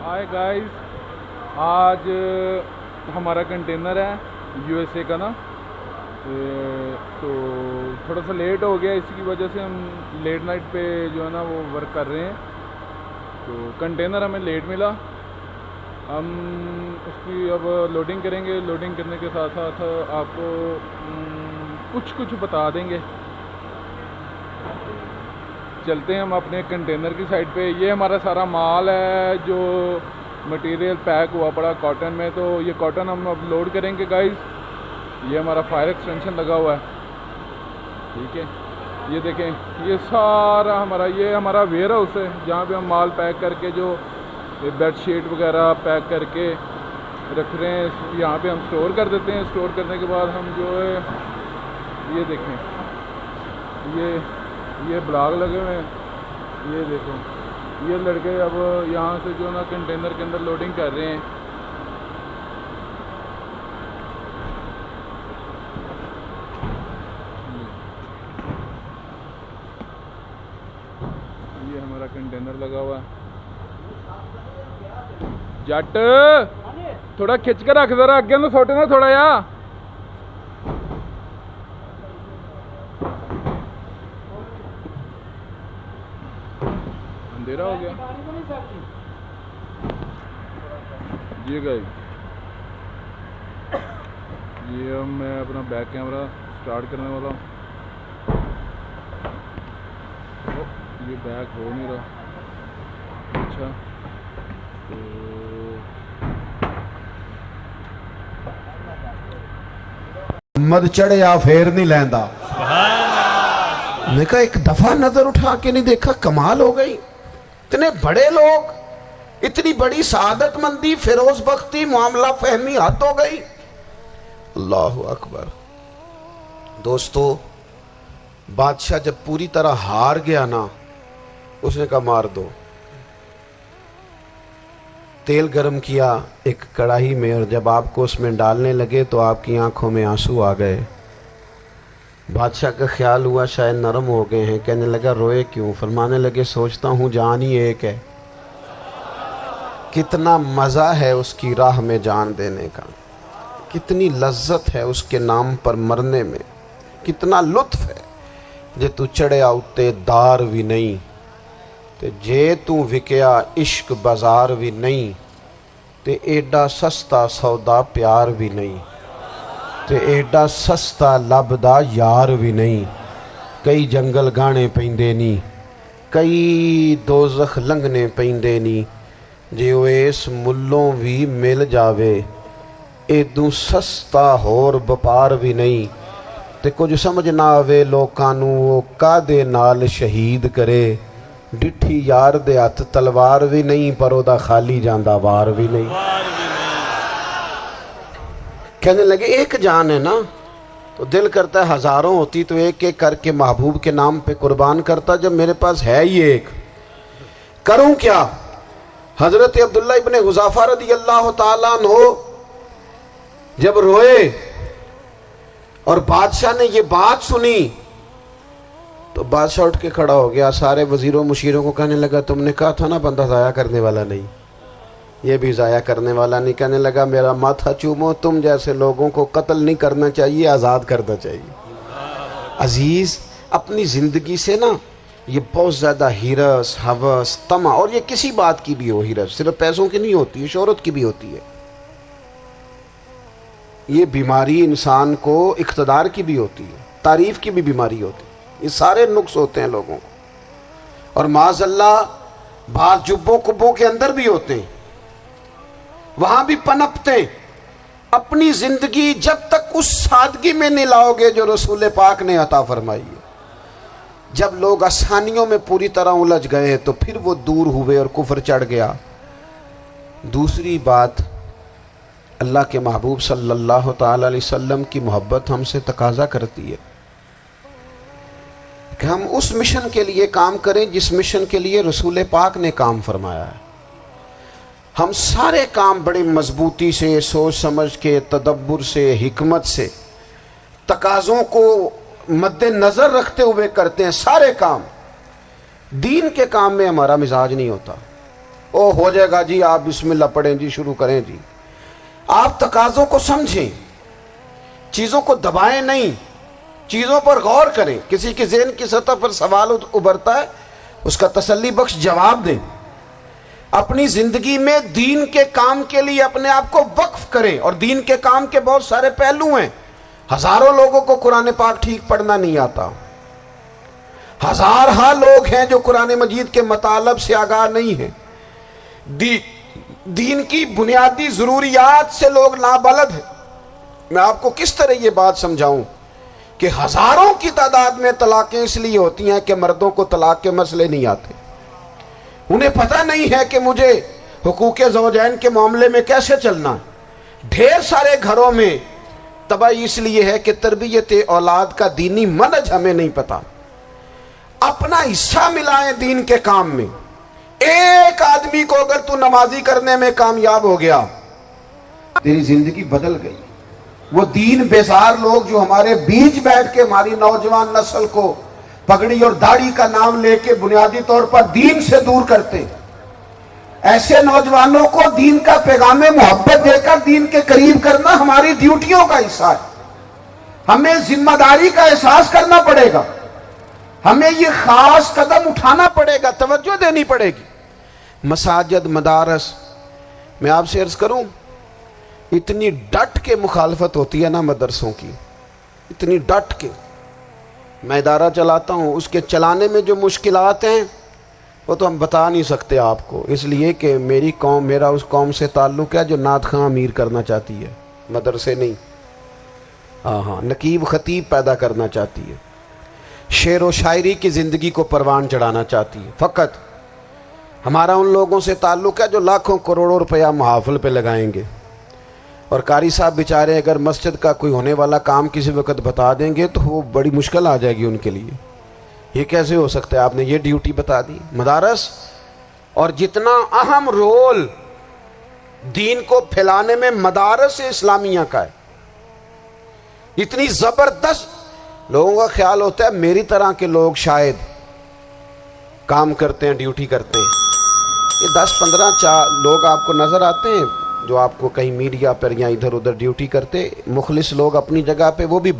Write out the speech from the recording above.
Hi guys, आज हमारा container है यूएसए का ना। तो थोड़ा सा लेट हो गया, इसी की वजह से हम लेट नाइट पे जो है ना वो वर्क कर रहे हैं। तो कंटेनर हमें लेट मिला, हम उसकी अब लोडिंग करेंगे। लोडिंग करने के साथ साथ आपको कुछ बता देंगे। चलते हैं हम अपने कंटेनर की साइड पे। ये हमारा सारा माल है जो मटेरियल पैक हुआ पड़ा कॉटन में। तो ये कॉटन हम अब लोड करेंगे गाइस। ये हमारा फायर एक्सटेंशन लगा हुआ है, ठीक है। ये देखें, ये सारा हमारा वेयर हाउस है जहाँ पे हम माल पैक करके जो बेड शीट वगैरह पैक करके रख रहे हैं, यहाँ पे हम स्टोर कर देते हैं। स्टोर करने के बाद हम जो है ये देखें, ये ब्लॉक लगे हुए हैं। ये देखो, ये लड़के अब यहाँ से जो ना कंटेनर के अंदर लोडिंग कर रहे हैं। ये हमारा कंटेनर लगा हुआ है। जट थोड़ा खिंच कर रख जरा, अगे ना सोटे ना थोड़ा या। अंधेरा हो गया जी गाइस। ये अब मैं अपना बैक कैमरा स्टार्ट करने वाला हूँ। ये बैक हो नहीं रहा। अच्छा, तो मद चढ़िया फेर नहीं लैंदा। मैं कहा एक दफा नजर उठा के नहीं देखा, कमाल हो गई। इतने बड़े लोग, इतनी बड़ी सआदतमंदी, फिरोज बख्ती, मामला फहमी हद हो गई। अल्लाह अकबर। दोस्तों, बादशाह जब पूरी तरह हार गया ना, उसने कहा मार दो। तेल गरम किया एक कढ़ाई में, और जब आपको उसमें डालने लगे तो आपकी आंखों में आंसू आ गए। बादशाह का ख्याल हुआ शायद नरम हो गए हैं। कहने लगा रोए क्यों? फरमाने लगे सोचता हूँ जान ही एक है, कितना मज़ा है उसकी राह में जान देने का, कितनी लज्जत है उसके नाम पर मरने में, कितना लुत्फ है। जे तू चढ़िया उत्ते दार भी नहीं, ते जे तू विकया इश्क बाजार भी नहीं, ते एडा सस्ता सौदा प्यार भी नहीं, ते एडा सस्ता लभदा यार भी नहीं। कई जंगल गाने पैंदे नी, कई दोज़ख लंघने पैंदे नी, जे ओ इस मुल्लों भी मिल जावे, एदू सस्ता होर वपार भी नहीं। ते कुछ समझ ना आवे लोकां नूं वो कादे नाल शहीद करे। डिठी यार दे हथ तलवार भी नहीं, पर ओदा खाली जांदा वार भी नहीं। कहने लगे एक जान है ना, तो दिल करता है हजारों होती तो एक एक करके महबूब के नाम पे कुर्बान करता। जब मेरे पास है ही एक, करूं क्या? हजरत अब्दुल्ला इब्ने हुज़ाफा रदी अल्लाह ताला अन्हु जब रोए और बादशाह ने ये बात सुनी, तो बादशाह उठ के खड़ा हो गया। सारे वजीरों मुशीरों को कहने लगा तुमने कहा था ना बंदा ज़ाया करने वाला नहीं, ये भी ज़ाया करने वाला नहीं। कहने लगा मेरा माथा चूमो, तुम जैसे लोगों को कत्ल नहीं करना चाहिए, आज़ाद करना चाहिए। अजीज़, अपनी ज़िंदगी से ना ये बहुत ज़्यादा हिरस, हवस, तमा, और ये किसी बात की भी हो, हिरस सिर्फ पैसों की नहीं होती है, शोहरत की भी होती है। ये बीमारी इंसान को इक़्तिदार की भी होती है, तारीफ़ की भी बीमारी होती है। ये सारे नुक्स होते हैं लोगों को, और माज़अल्लाह बाज़ जुब्बों कुब्बों के अंदर भी होते हैं, वहां भी पनपते। अपनी जिंदगी जब तक उस सादगी में नहीं लाओगे जो रसूल पाक ने अता फरमाई है। जब लोग आसानियों में पूरी तरह उलझ गए तो फिर वो दूर हुए और कुफर चढ़ गया। दूसरी बात, अल्लाह के महबूब सल्लल्लाहु ताला अलैहि वसल्लम की मोहब्बत हमसे तकाजा करती है कि हम उस मिशन के लिए काम करें जिस मिशन के लिए रसूल पाक ने काम फरमाया है। हम सारे काम बड़े मजबूती से, सोच समझ के, तदब्बुर से, हिकमत से, तकाज़ों को मद्देनज़र रखते हुए करते हैं। सारे काम, दीन के काम में हमारा मिजाज नहीं होता। ओ हो जाएगा जी, आप बिस्मिल्लाह पढ़ें जी, शुरू करें जी। आप तकाज़ों को समझें, चीज़ों को दबाएं नहीं, चीज़ों पर गौर करें। किसी के ज़हन की सतह पर सवाल उभरता है, उसका तसल्ली बख्श जवाब दें। अपनी ज़िंदगी में दीन के काम के लिए अपने आप को वक्फ करें। और दीन के काम के बहुत सारे पहलू हैं। हज़ारों लोगों को कुरान पाक ठीक पढ़ना नहीं आता, हज़ारहा लोग हैं जो कुरान मजीद के मतलब से आगाह नहीं हैं। दीन की बुनियादी ज़रूरियात से लोग नाबलद हैं। मैं आपको किस तरह ये बात समझाऊं कि हज़ारों की तादाद में तलाक़ें इसलिए होती हैं कि मर्दों को तलाक़ के मसले नहीं आते। उन्हें पता नहीं है कि मुझे हुकूक़े ज़ौजैन के मामले में कैसे चलना है। ढेर सारे घरों में तबाही इसलिए है कि तरबियत औलाद का दीनी मनहज हमें नहीं पता। अपना हिस्सा मिलाएं दीन के काम में। एक आदमी को अगर तू नमाजी करने में कामयाब हो गया, तेरी जिंदगी बदल गई। वो दीन बेजार लोग जो हमारे बीच बैठ के हमारी नौजवान नस्ल को पगड़ी और दाढ़ी का नाम लेके बुनियादी तौर पर दीन से दूर करते, ऐसे नौजवानों को दीन का पैगाम मोहब्बत देकर दीन के करीब करना हमारी ड्यूटियों का हिस्सा है। हमें जिम्मेदारी का एहसास करना पड़ेगा, हमें ये खास कदम उठाना पड़ेगा, तवज्जो देनी पड़ेगी। मसाजिद, मदारस, मैं आपसे अर्ज करूं, इतनी डट के मुखालफत होती है ना मदरसों की, इतनी डट के। मैं इदारा चलाता हूं, उसके चलाने में जो मुश्किलात हैं वो तो हम बता नहीं सकते आपको, इसलिए कि मेरी कौम, मेरा उस कौम से ताल्लुक़ है जो नात खां अमीर करना चाहती है, मदरसे नहीं। हाँ, नकीब खतीब पैदा करना चाहती है, शेर व शायरी की ज़िंदगी को परवान चढ़ाना चाहती है। फ़कत हमारा उन लोगों से ताल्लुक़ है जो लाखों करोड़ों रुपया महफ़िल पे लगाएंगे, और कारी साहब बेचारे अगर मस्जिद का कोई होने वाला काम किसी वक्त बता देंगे तो वो बड़ी मुश्किल आ जाएगी उनके लिए। ये कैसे हो सकता है, आपने ये ड्यूटी बता दी। मदारस और जितना अहम रोल दीन को फैलाने में मदारस इस्लामिया का है, इतनी ज़बरदस्त। लोगों का ख्याल होता है मेरी तरह के लोग शायद काम करते हैं, ड्यूटी करते हैं। ये 10-15 लोग आपको नज़र आते हैं जो आपको कहीं मीडिया पर या इधर उधर ड्यूटी करते, मुखलिस लोग अपनी जगह पे, वो भी